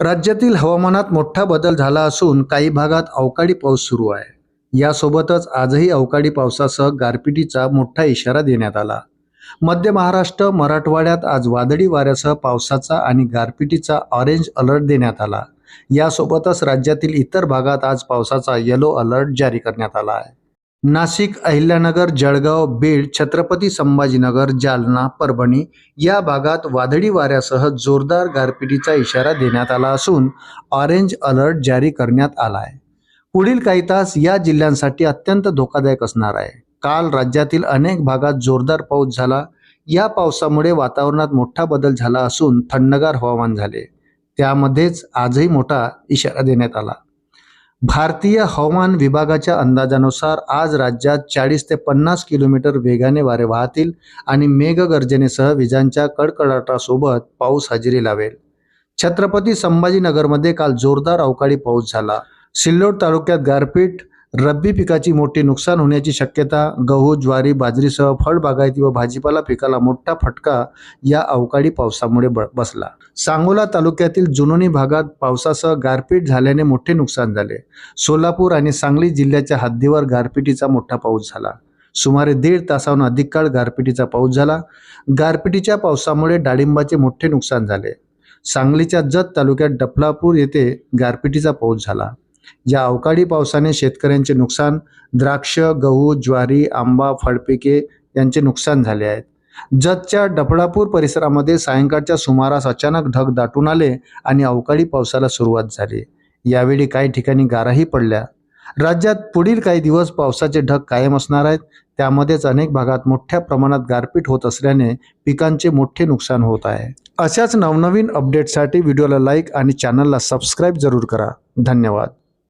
राज्यातील हवामानात मोठा बदल झाला असून काही भागात अवकाळी पाऊस सुरू आहे. यासोबतच आजही अवकाळी पावसासह गारपिटीचा मोठा इशारा देण्यात आला. मध्य महाराष्ट्र, मराठवाड्यात आज वादळी वाऱ्यासह पावसाचा आणि गारपिटीचा ऑरेंज अलर्ट देण्यात आला. यासोबतच राज्यातील इतर भागात आज पावसाचा येलो अलर्ट जारी करण्यात आला आहे. नाशिक, अहिल्यानगर, जळगाव, बीड, छत्रपती संभाजीनगर, जालना, परभणी या भागात वादळी वाऱ्यासह जोरदार गारपिटीचा इशारा देण्यात आला असून ऑरेंज अलर्ट जारी करण्यात आला आहे. पुढील काही तास या जिल्ह्यांसाठी अत्यंत धोकादायक असणार आहे. काल राज्यातील अनेक भागात जोरदार पाऊस झाला. या पावसामुळे वातावरणात मोठा बदल झाला असून थंडगार हवामान झाले. त्यामध्येच आजही मोठा इशारा देण्यात आला. भारतीय हवामान विभागाच्या अंदाजानुसार आज राज्यात 40 ते 50 किलोमीटर वेगाने वारे वाहतील आणि मेघगर्जनेसह विजांच्या कडकडाटासोबत पाऊस हजेरी लावेल. छत्रपती संभाजीनगरमध्ये काल जोरदार अवकाळी पाऊस झाला. सिल्लोड तालुक्यात गारपीट, रब्बी पिकाची मोठी नुकसान होण्याची शक्यता. गहू, ज्वारी, बाजरीसह फळबागायती व भाजीपाला पिकाला मोठा फटका या अवकाळी पावसामुळे बसला. सांगोला तालुक्यातील जुनोनी भागात पावसासह गारपीट झाल्याने मोठे नुकसान झाले. सोलापूर आणि सांगली जिल्ह्याच्या हद्दीवर गारपिटीचा मोठा पाऊस झाला. सुमारे 1.5 तासाहून अधिक काळ गारपिटीचा पाऊस झाला. गारपिटीच्या पावसामुळे डाळिंबाचे मोठे नुकसान झाले. सांगलीच्या जत तालुक्यात डफलापूर येथे गारपिटीचा पाऊस झाला. या अवकाळी पावसाने शेतकऱ्यांचे नुकसान. द्राक्ष, गहू, ज्वारी, आंबा, फळपिके यांचे नुकसान झाले आहेत. जतच्या डफळापूर परिसरामध्ये सायंकाळच्या सुमारास अचानक ढग दाटून आले आणि अवकाळी पावसाला सुरुवात झाली. यावेळी काही ठिकाणी गाराही पडल्या. राज्यात पुढील काही दिवस पावसाचे ढग कायम असणार आहेत. त्यामध्येच अनेक भागात मोठ्या प्रमाणात गारपीट होत असल्याने पिकांचे मोठे नुकसान होत आहे. अशाच नवनवीन अपडेटसाठी व्हिडिओला लाईक आणि चॅनलला सबस्क्राईब जरूर करा. धन्यवाद.